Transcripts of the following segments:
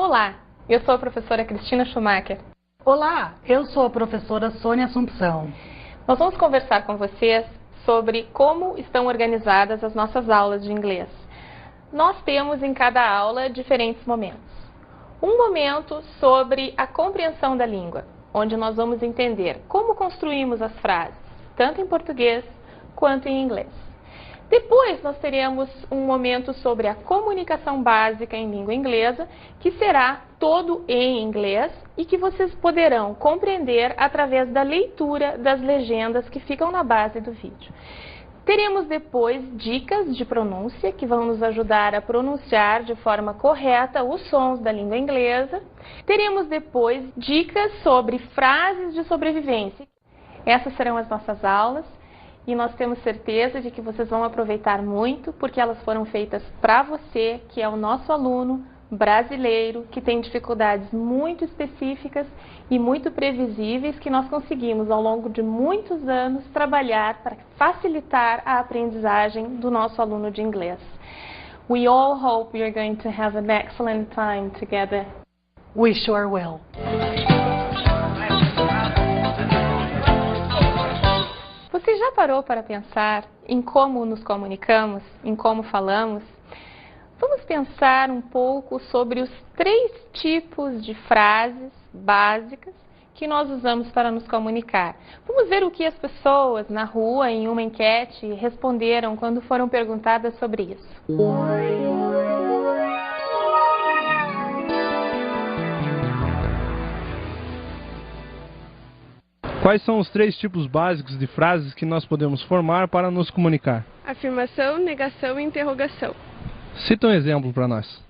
Olá, eu sou a professora Cristina Schumacher. Olá, eu sou a professora Sônia Assumpção. Nós vamos conversar com vocês sobre como estão organizadas as nossas aulas de inglês. Nós temos em cada aula diferentes momentos. Um momento sobre a compreensão da língua, onde nós vamos entender como construímos as frases, tanto em português quanto em inglês. Depois nós teremos um momento sobre a comunicação básica em língua inglesa, que será todo em inglês e que vocês poderão compreender através da leitura das legendas que ficam na base do vídeo. Teremos depois dicas de pronúncia que vão nos ajudar a pronunciar de forma correta os sons da língua inglesa. Teremos depois dicas sobre frases de sobrevivência. Essas serão as nossas aulas. E nós temos certeza de que vocês vão aproveitar muito, porque elas foram feitas para você, que é o nosso aluno brasileiro, que tem dificuldades muito específicas e muito previsíveis, que nós conseguimos, ao longo de muitos anos, trabalhar para facilitar a aprendizagem do nosso aluno de inglês. We all hope you're going to have an excellent time together. We sure will. Você já parou para pensar em como nos comunicamos, em como falamos? Vamos pensar um pouco sobre os 3 tipos de frases básicas que nós usamos para nos comunicar. Vamos ver o que as pessoas na rua, em uma enquete, responderam quando foram perguntadas sobre isso. Quais são os 3 tipos básicos de frases que nós podemos formar para nos comunicar? Afirmação, negação e interrogação. Cita um exemplo para nós.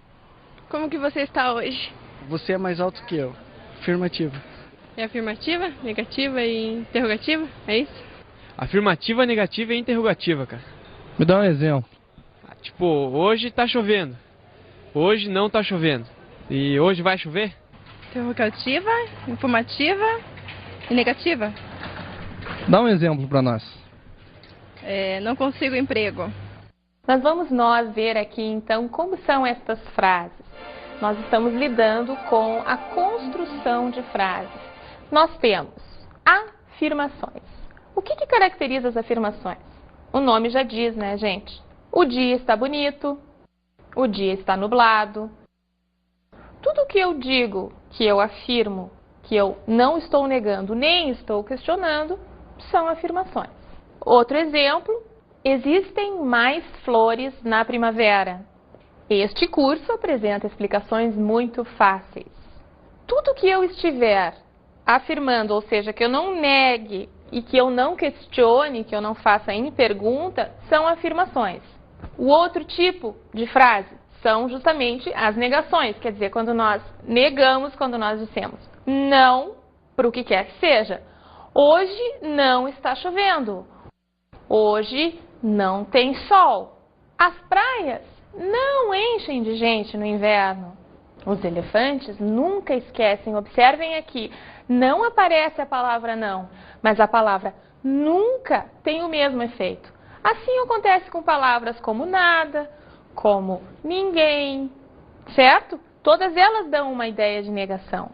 Como que você está hoje? Você é mais alto que eu. Afirmativa. É afirmativa, negativa e interrogativa? É isso? Afirmativa, negativa e interrogativa, cara. Me dá um exemplo. Tipo, hoje tá chovendo. Hoje não tá chovendo. E hoje vai chover? Interrogativa, informativa e negativa? Dá um exemplo para nós. Não consigo emprego. Nós vamos ver aqui então como são estas frases. Nós estamos lidando com a construção de frases. Nós temos afirmações. O que caracteriza as afirmações? O nome já diz, né, gente? O dia está bonito, o dia está nublado. Tudo que eu digo, que eu afirmo, que eu não estou negando nem estou questionando, são afirmações. Outro exemplo, existem mais flores na primavera. Este curso apresenta explicações muito fáceis. Tudo que eu estiver afirmando, ou seja, que eu não negue e que eu não questione, que eu não faça em pergunta, são afirmações. O outro tipo de frase são justamente as negações, quer dizer, quando nós negamos, quando nós dissemos não para o que quer que seja. Hoje não está chovendo. Hoje não tem sol. As praias não enchem de gente no inverno. Os elefantes nunca esquecem. Observem aqui, não aparece a palavra não, mas a palavra nunca tem o mesmo efeito. Assim acontece com palavras como nada, como ninguém, certo? Todas elas dão uma ideia de negação.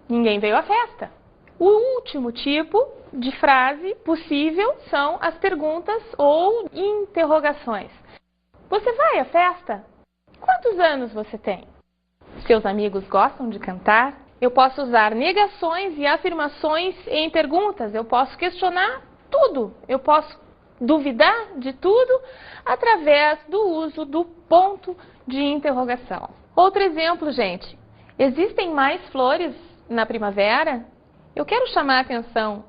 Ninguém veio à festa. O último tipo de frase possível são as perguntas ou interrogações. Você vai à festa? Quantos anos você tem? Seus amigos gostam de cantar? Eu posso usar negações e afirmações em perguntas. Eu posso questionar tudo. Eu posso duvidar de tudo através do uso do ponto de interrogação. Outro exemplo, gente. Existem mais flores na primavera? Eu quero chamar a atenção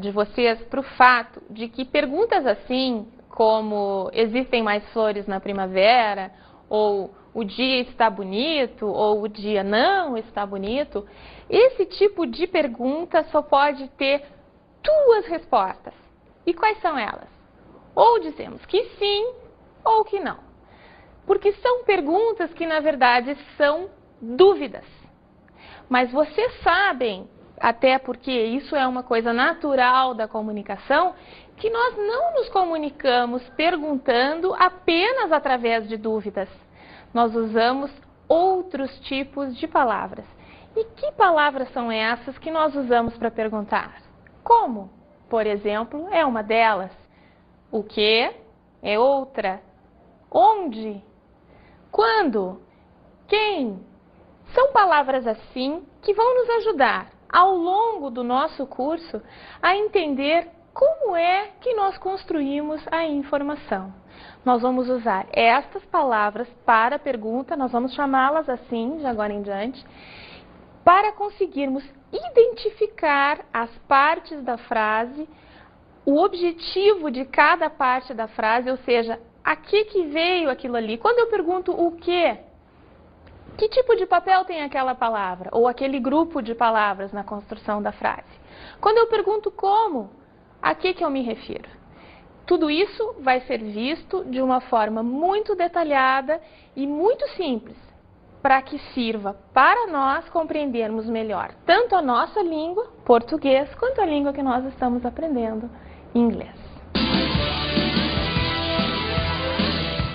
de vocês para o fato de que perguntas assim, como existem mais flores na primavera, ou o dia está bonito, ou o dia não está bonito, esse tipo de pergunta só pode ter 2 respostas. E quais são elas? Ou dizemos que sim, ou que não. Porque são perguntas que, na verdade, são dúvidas. Mas vocês sabem, até porque isso é uma coisa natural da comunicação, que nós não nos comunicamos perguntando apenas através de dúvidas. Nós usamos outros tipos de palavras. E que palavras são essas que nós usamos para perguntar? Como, por exemplo, é uma delas. O que é outra. Onde? Quando? Quem? São palavras assim que vão nos ajudar ao longo do nosso curso a entender como é que nós construímos a informação. Nós vamos usar estas palavras para a pergunta, nós vamos chamá-las assim de agora em diante, para conseguirmos identificar as partes da frase, o objetivo de cada parte da frase, ou seja, a que veio aquilo ali. Quando eu pergunto o quê? Que tipo de papel tem aquela palavra? Ou aquele grupo de palavras na construção da frase? Quando eu pergunto como, a que eu me refiro? Tudo isso vai ser visto de uma forma muito detalhada e muito simples, para que sirva para nós compreendermos melhor tanto a nossa língua, português, quanto a língua que nós estamos aprendendo, inglês.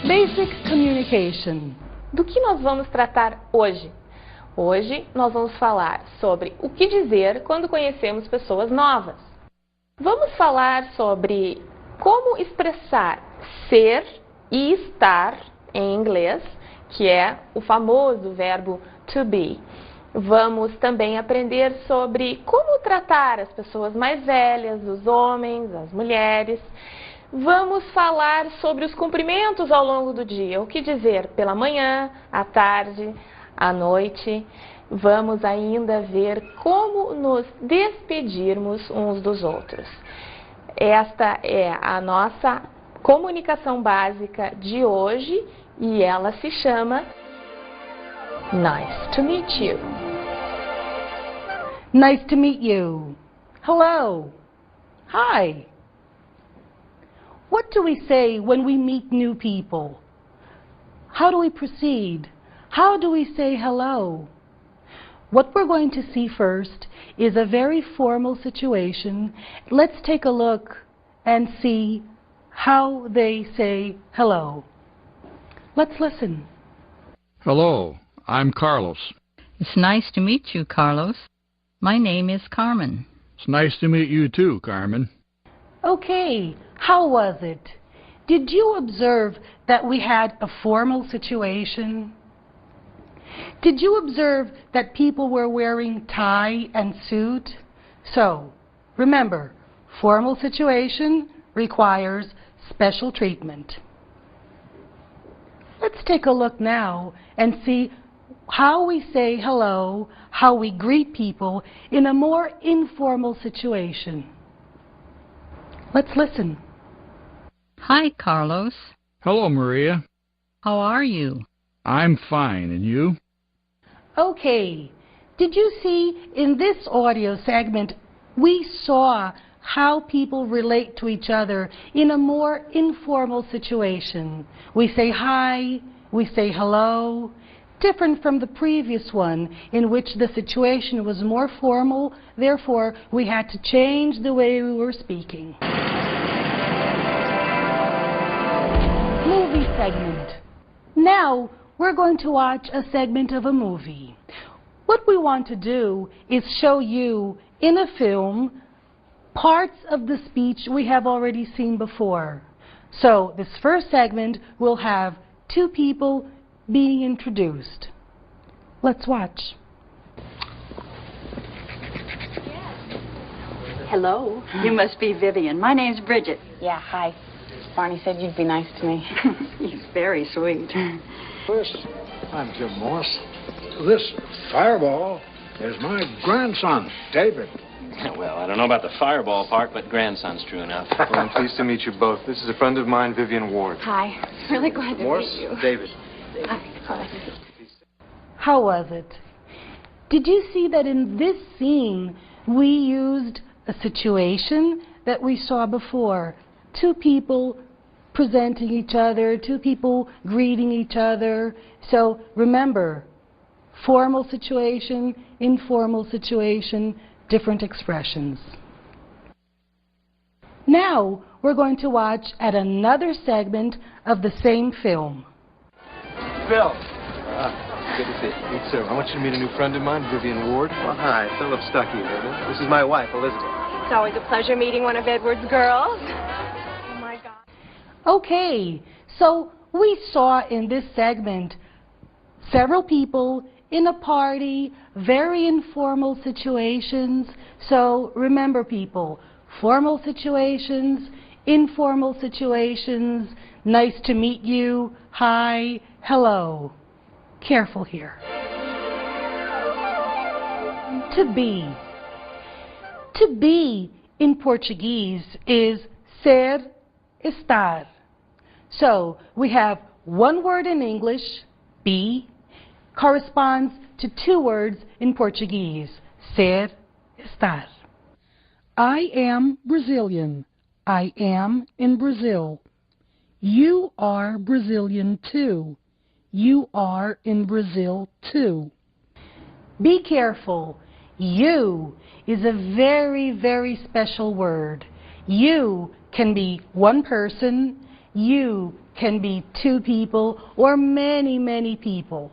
Basic communication. Do que nós vamos tratar hoje? Hoje nós vamos falar sobre o que dizer quando conhecemos pessoas novas. Vamos falar sobre como expressar ser e estar em inglês, que é o famoso verbo to be. Vamos também aprender sobre como tratar as pessoas mais velhas, os homens, as mulheres. Vamos falar sobre os cumprimentos ao longo do dia, o que dizer pela manhã, à tarde, à noite. Vamos ainda ver como nos despedirmos uns dos outros. Esta é a nossa comunicação básica de hoje e ela se chama Nice to meet you. Nice to meet you. Hello. Hi. What do we say when we meet new people? How do we proceed? How do we say hello? What we're going to see first is a very formal situation. Let's take a look and see how they say hello. Let's listen. Hello, I'm Carlos. It's nice to meet you, Carlos. My name is Carmen. It's nice to meet you too, Carmen. Okay, how was it? Did you observe that we had a formal situation? Did you observe that people were wearing tie and suit? So, remember, formal situation requires special treatment. Let's take a look now and see how we say hello, how we greet people in a more informal situation. Let's listen. Hi, Carlos. Hello, Maria. How are you? I'm fine, and you? Okay, did you see in this audio segment, we saw how people relate to each other in a more informal situation. We say hi, we say hello, different from the previous one in which the situation was more formal, therefore we had to change the way we were speaking. Movie segment. Now we're going to watch a segment of a movie. What we want to do is show you in a film parts of the speech we have already seen before. So this first segment will have two people being introduced. Let's watch. Hello. You must be Vivian. My name's Bridget. Yeah, hi. Barney said you'd be nice to me. He's very sweet. I'm Jim Morse. This fireball is my grandson, David. Well, I don't know about the fireball part, but grandson's true enough. Well, I'm pleased to meet you both. This is a friend of mine, Vivian Ward. Hi. Really glad to Morse, meet you. David. Hi. How was it? Did you see that in this scene we used a situation that we saw before? Two people presenting each other, two people greeting each other. So remember, formal situation, informal situation, different expressions. Now we're going to watch at another segment of the same film. Bill. Good to see you. Meet Sarah. I want you to meet a new friend of mine, Vivian Ward. Well, hi, Philip Stuckey. This is my wife, Elizabeth. It's always a pleasure meeting one of Edward's girls. Oh, my God. Okay, so we saw in this segment several people in a party, very informal situations. So remember, people, formal situations, informal situations, nice to meet you, hi, hello. Careful here. To be. To be in Portuguese is ser, estar. So we have one word in English, be, corresponds to two words in Portuguese, ser, estar. I am Brazilian. I am in Brazil. You are Brazilian too. You are in Brazil too. Be careful. You is a very, very special word. You can be one person, you can be two people, or many, many people.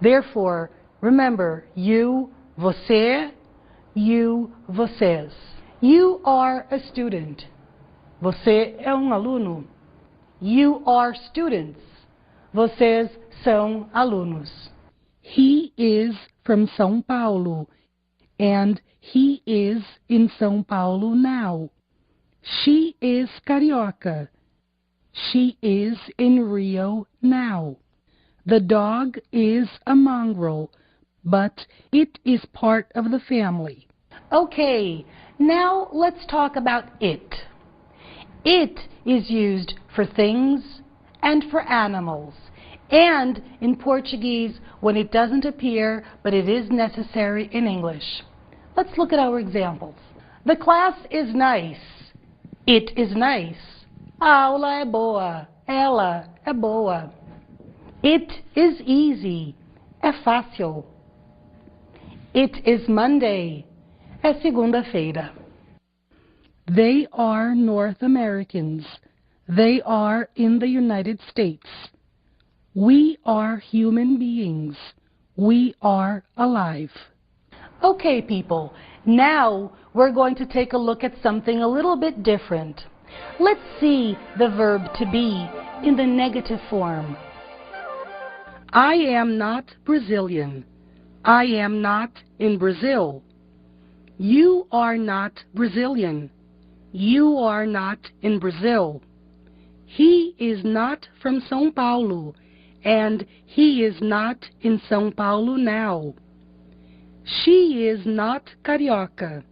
Therefore, remember, you, você, you, vocês. You are a student. Você é aluno. You are students. Vocês são alunos. He is from São Paulo, and he is in São Paulo now. She is carioca. She is in Rio now. The dog is a mongrel, but it is part of the family. Okay, now let's talk about it. It is used for things and for animals, and in Portuguese when it doesn't appear, but it is necessary in English. Let's look at our examples. The class is nice. It is nice. A aula é boa. Ela é boa. It is easy. É fácil. It is Monday. É segunda-feira. They are North Americans. They are in the United States. We are human beings. We are alive. Okay, people, now we're going to take a look at something a little bit different. Let's see the verb to be in the negative form. I am not Brazilian. I am not in Brazil. You are not Brazilian. You are not in Brazil. He is not from São Paulo, and he is not in São Paulo now. She is not carioca.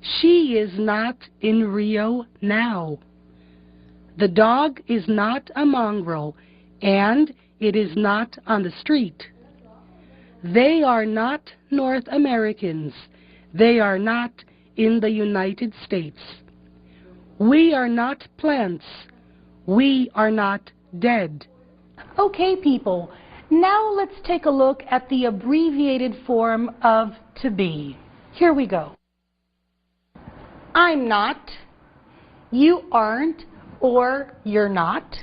She is not in Rio now. The dog is not a mongrel, and it is not on the street. They are not North Americans. They are not in the United States. We are not plants. We are not dead. Okay, people, now let's take a look at the abbreviated form of to be. Here we go. I'm not. You aren't, or you're not.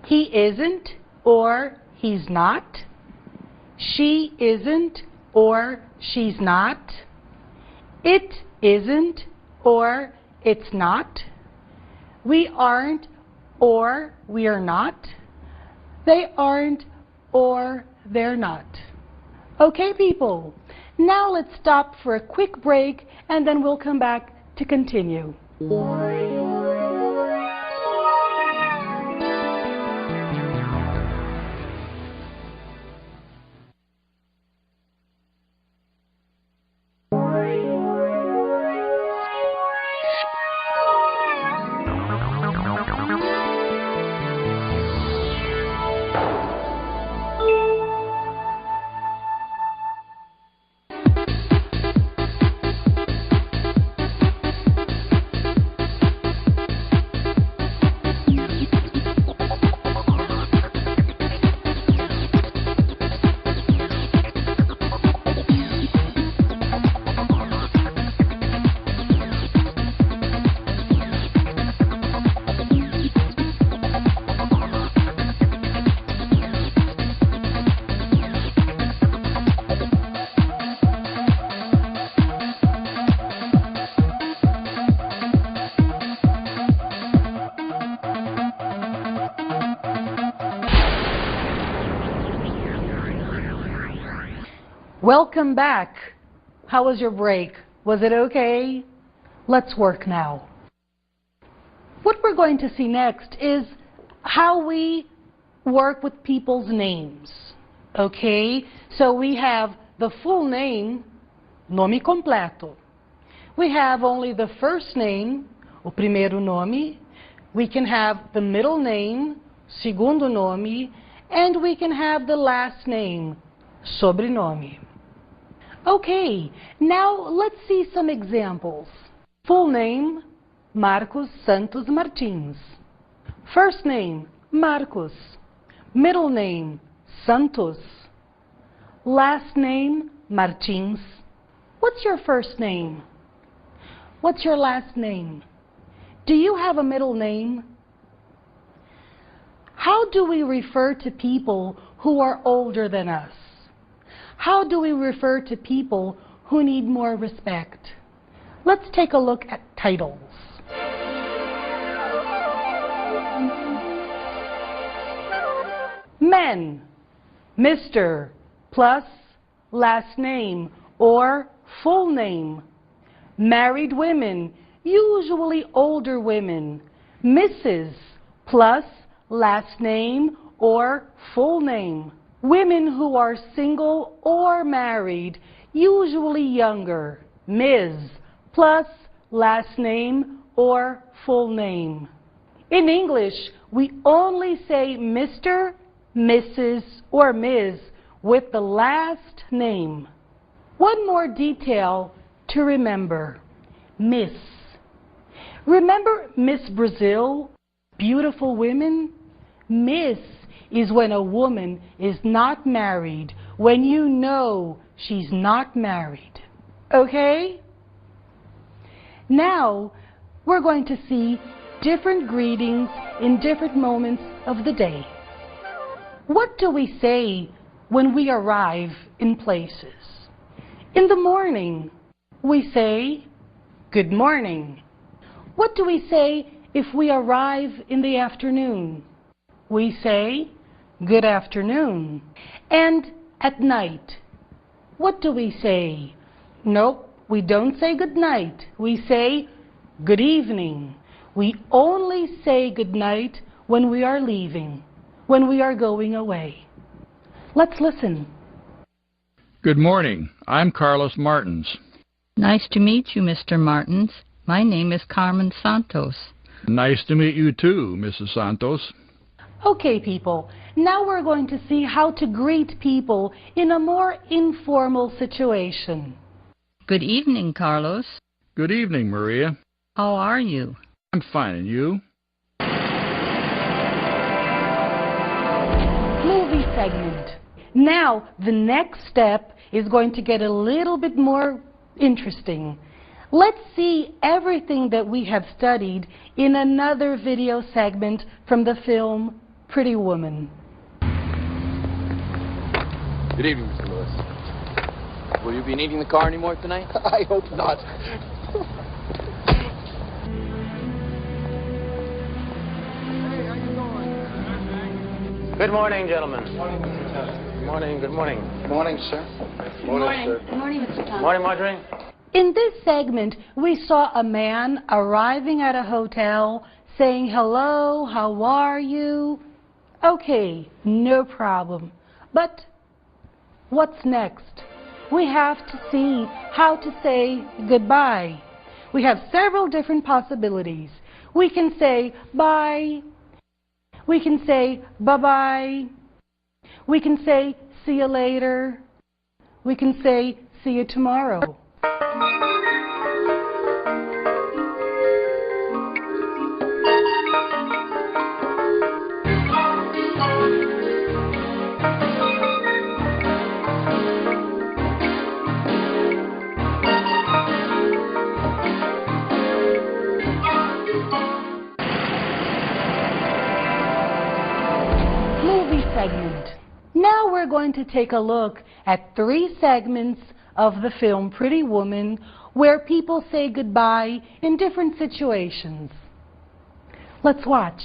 He isn't, or he's not. She isn't, or she's not. It isn't, or it's not. We aren't, or we're not. They aren't, or they're not. Okay, people, now let's stop for a quick break, and then we'll come back to continue. Welcome back. How was your break? Was it okay? Let's work now. What we're going to see next is how we work with people's names. Okay? So we have the full name, nome completo. We have only the first name, o primeiro nome. We can have the middle name, segundo nome, and we can have the last name, sobrenome. Okay, now let's see some examples. Full name, Marcos Santos Martins. First name, Marcos. Middle name, Santos. Last name, Martins. What's your first name? What's your last name? Do you have a middle name? How do we refer to people who are older than us? How do we refer to people who need more respect? Let's take a look at titles. Men, Mr. plus last name or full name. Married women, usually older women, Mrs. plus last name or full name. Women who are single or married, usually younger, Ms. plus last name or full name. In English, we only say Mr., Mrs., or Ms. with the last name. One more detail to remember, Miss. Remember Miss Brazil, beautiful women? Miss is when a woman is not married, when you know she's not married. Okay? Now, we're going to see different greetings in different moments of the day. What do we say when we arrive in places? In the morning, we say, good morning. What do we say if we arrive in the afternoon? We say, good afternoon. And at night, what do we say? Nope, we don't say good night. We say good evening. We only say good night when we are leaving, when we are going away. Let's listen. Good morning. I'm Carlos Martins. Nice to meet you, Mr. Martins. My name is Carmen Santos. Nice to meet you too, Mrs. Santos. Okay, people, now we're going to see how to greet people in a more informal situation. Good evening, Carlos. Good evening, Maria. How are you? I'm fine, and you? Movie segment. Now, the next step is going to get a little bit more interesting. Let's see everything that we have studied in another video segment from the film Pretty Woman. Good evening, Mr. Lewis. Will you be needing the car anymore tonight? I hope not. Good morning, gentlemen. Good morning, good morning. Good morning, sir. Good morning. Good morning, Mr. Thomas. Morning, Marjorie. In this segment, we saw a man arriving at a hotel saying, hello, how are you? Okay, no problem. But what's next? We have to see how to say goodbye. We have several different possibilities. We can say bye. We can say bye-bye. We can say see you later. We can say see you tomorrow. Segment. Now we're going to take a look at 3 segments of the film Pretty Woman where people say goodbye in different situations. Let's watch.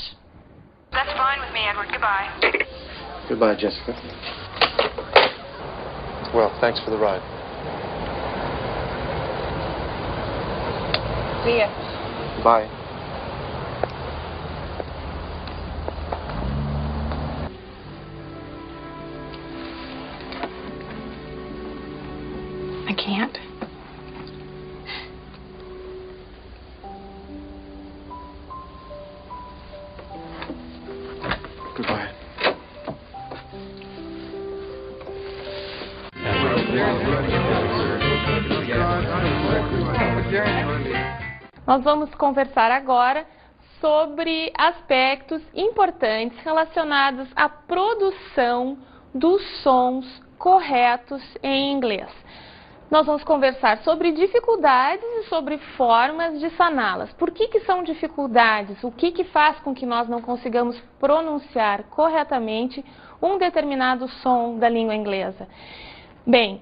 That's fine with me, Edward. Goodbye. Goodbye, Jessica. Well, thanks for the ride. See ya. Bye. I can't. Goodbye. Nós vamos conversar agora sobre aspectos importantes relacionados à produção dos sons corretos em inglês. Nós vamos conversar sobre dificuldades e sobre formas de saná-las. Por que são dificuldades? O que faz com que nós não consigamos pronunciar corretamente um determinado som da língua inglesa? Bem,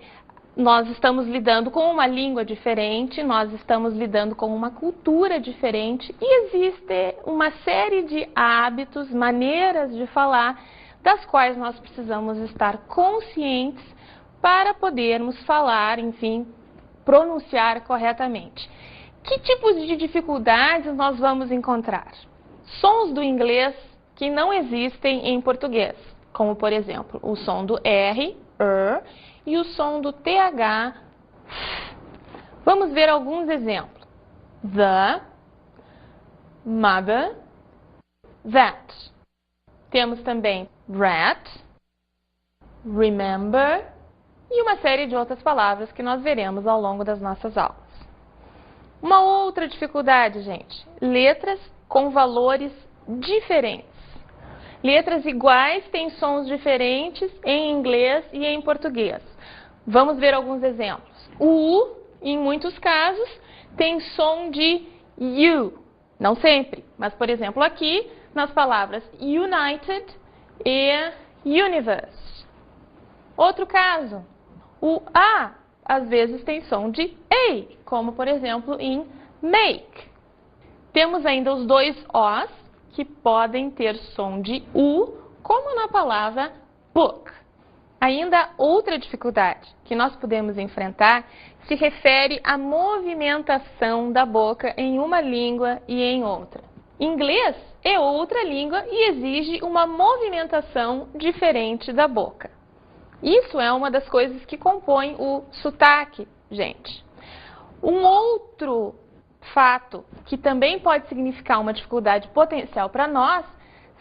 nós estamos lidando com uma língua diferente, nós estamos lidando com uma cultura diferente e existe uma série de hábitos, maneiras de falar, das quais nós precisamos estar conscientes para podermos falar, enfim, pronunciar corretamente. Que tipos de dificuldades nós vamos encontrar? Sons do inglês que não existem em português, como por exemplo, o som do R, e o som do TH. Vamos ver alguns exemplos. The, mother, that. Temos também rat, remember e uma série de outras palavras que nós veremos ao longo das nossas aulas. Uma outra dificuldade, gente, letras com valores diferentes. Letras iguais têm sons diferentes em inglês e em português. Vamos ver alguns exemplos. O U, em muitos casos, tem som de U. Não sempre, mas por exemplo aqui, nas palavras United e Universe. Outro caso, o A às vezes tem som de A, como por exemplo em make. Temos ainda os dois Os, que podem ter som de U, como na palavra book. Ainda outra dificuldade que nós podemos enfrentar se refere à movimentação da boca em uma língua e em outra. Inglês é outra língua e exige uma movimentação diferente da boca. Isso é uma das coisas que compõe o sotaque, gente. Um outro fato que também pode significar uma dificuldade potencial para nós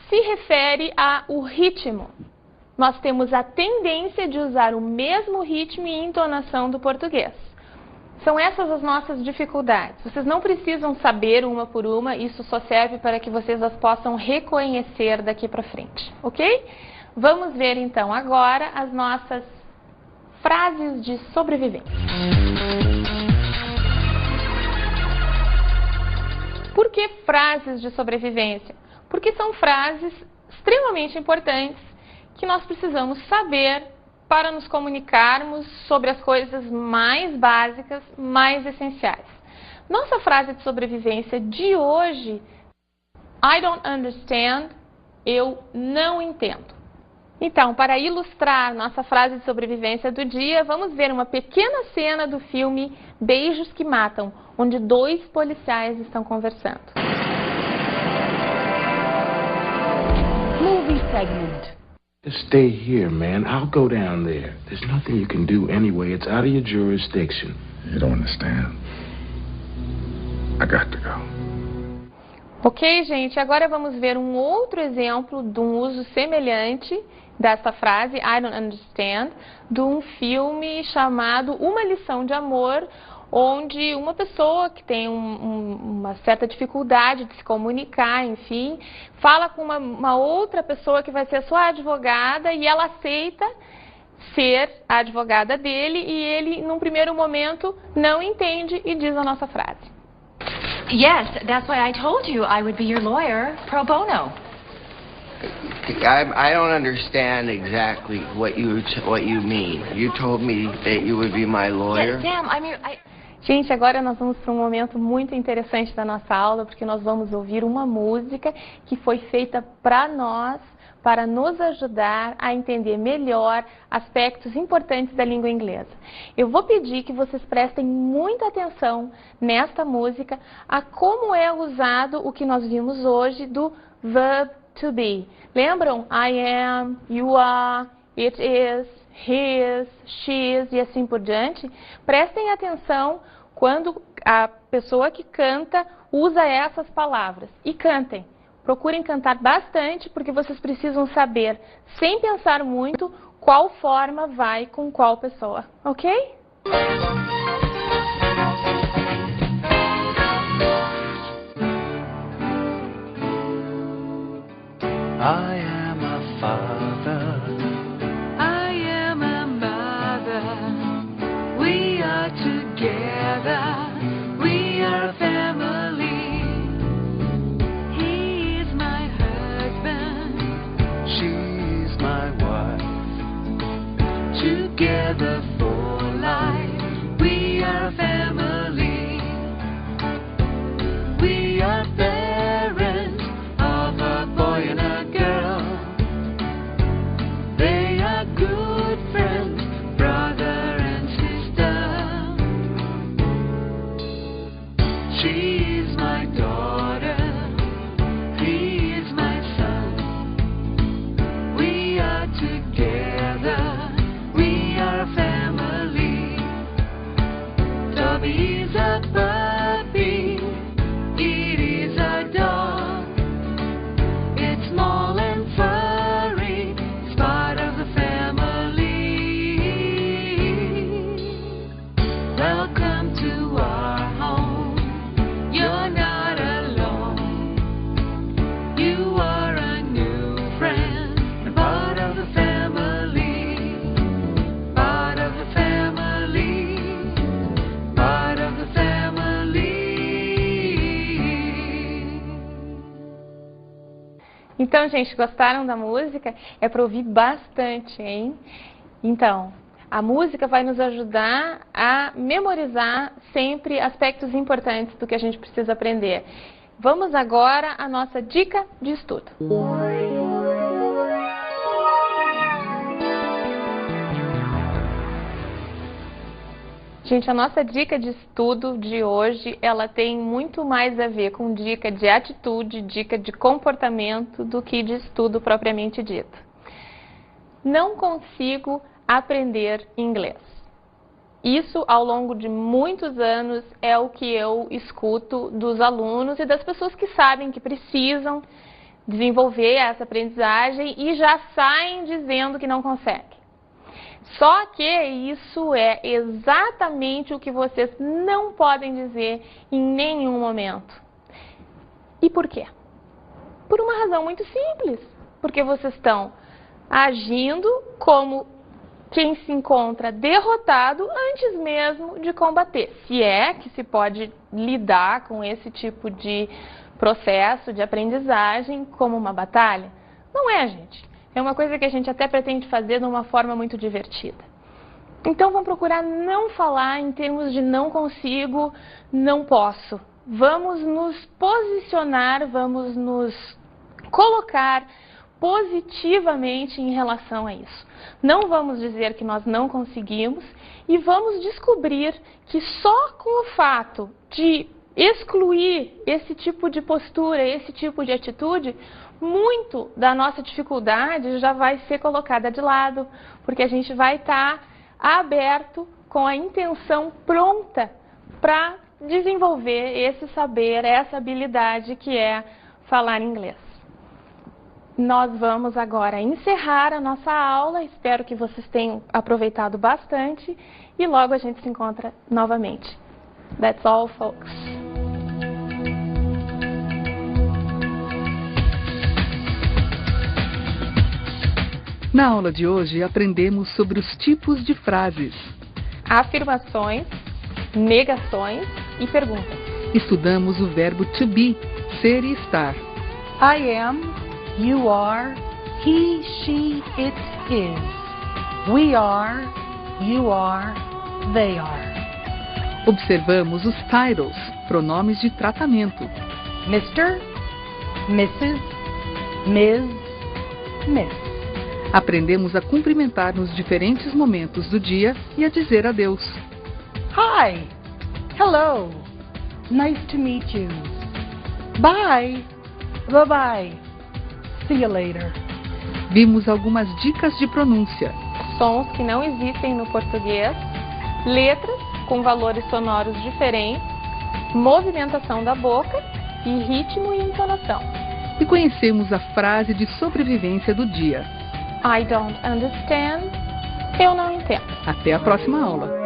se refere ao ritmo. Nós temos a tendência de usar o mesmo ritmo e entonação do português. São essas as nossas dificuldades. Vocês não precisam saber uma por uma, isso só serve para que vocês as possam reconhecer daqui para frente, ok? Vamos ver então agora as nossas frases de sobrevivência. Por que frases de sobrevivência? Porque são frases extremamente importantes que nós precisamos saber para nos comunicarmos sobre as coisas mais básicas, mais essenciais. Nossa frase de sobrevivência de hoje, I don't understand, eu não entendo. Então, para ilustrar nossa frase de sobrevivência do dia, vamos ver uma pequena cena do filme Beijos que Matam, onde dois policiais estão conversando. Movie segment. Stay here, man. I'll go down there. There's nothing you can do anyway. It's out of your jurisdiction. You don't understand. I got to go. Ok, gente, agora vamos ver um outro exemplo de um uso semelhante dessa frase, I don't understand, de um filme chamado Uma Lição de Amor, onde uma pessoa que tem uma certa dificuldade de se comunicar, enfim, fala com uma outra pessoa que vai ser a sua advogada e ela aceita ser a advogada dele e ele, num primeiro momento, não entende e diz a nossa frase. Yes, that's why I told you I would be your lawyer pro bono. I don't understand exactly what you mean. You told me that you would be my lawyer. Sam, Gente, agora nós vamos para um momento muito interessante da nossa aula, porque nós vamos ouvir uma música que foi feita para nós, para nos ajudar a entender melhor aspectos importantes da língua inglesa. Eu vou pedir que vocês prestem muita atenção nesta música a como é usado o que nós vimos hoje do verb to be. Lembram? I am, you are, it is, his, she's e assim por diante. Prestem atenção quando a pessoa que canta usa essas palavras. E cantem. Procurem cantar bastante, porque vocês precisam saber, sem pensar muito, qual forma vai com qual pessoa. Ok? I am a father. I am a mother. We are together. We are family. He is my husband. She's my wife. Together for life. We are family. We are parents of a boy and a girl. They are good friends, brother and sister. She is my daughter. He is my son. We are together. We are family. Toby is a puppy. It is a dog. It's small and furry. It's part of the family. Welcome to our home. You're not alone. You are a new friend and part of the family. Part of the family. Part of the family. Então, gente, gostaram da música? É para ouvir bastante, hein? Então, a música vai nos ajudar a memorizar sempre aspectos importantes do que a gente precisa aprender. Vamos agora à nossa dica de estudo. Gente, a nossa dica de estudo de hoje, ela tem muito mais a ver com dica de atitude, dica de comportamento, do que de estudo propriamente dito. Não consigo aprender inglês. Isso, ao longo de muitos anos, é o que eu escuto dos alunos e das pessoas que sabem que precisam desenvolver essa aprendizagem e já saem dizendo que não conseguem. Só que isso é exatamente o que vocês não podem dizer em nenhum momento. E por quê? Por uma razão muito simples. Porque vocês estão agindo como quem se encontra derrotado antes mesmo de combater. Se é que se pode lidar com esse tipo de processo de aprendizagem como uma batalha. Não é, gente. É uma coisa que a gente até pretende fazer de uma forma muito divertida. Então, vamos procurar não falar em termos de não consigo, não posso. Vamos nos posicionar, vamos nos colocar positivamente em relação a isso. Não vamos dizer que nós não conseguimos e vamos descobrir que só com o fato de excluir esse tipo de postura, esse tipo de atitude, muito da nossa dificuldade já vai ser colocada de lado, porque a gente vai estar aberto com a intenção pronta para desenvolver esse saber, essa habilidade que é falar inglês. Nós vamos agora encerrar a nossa aula, espero que vocês tenham aproveitado bastante e logo a gente se encontra novamente. That's all, folks. Na aula de hoje, aprendemos sobre os tipos de frases, afirmações, negações e perguntas. Estudamos o verbo to be, ser e estar. I am, you are, he, she, it is. We are, you are, they are. Observamos os titles, pronomes de tratamento. Mr., Mrs., Ms., miss. Aprendemos a cumprimentar nos diferentes momentos do dia e a dizer adeus. Hi. Hello. Nice to meet you. Bye. Bye-bye. See you later. Vimos algumas dicas de pronúncia. Sons que não existem no português, letras com valores sonoros diferentes, movimentação da boca e ritmo e entonação. E conhecemos a frase de sobrevivência do dia. I don't understand. Eu não entendo. Até a próxima aula.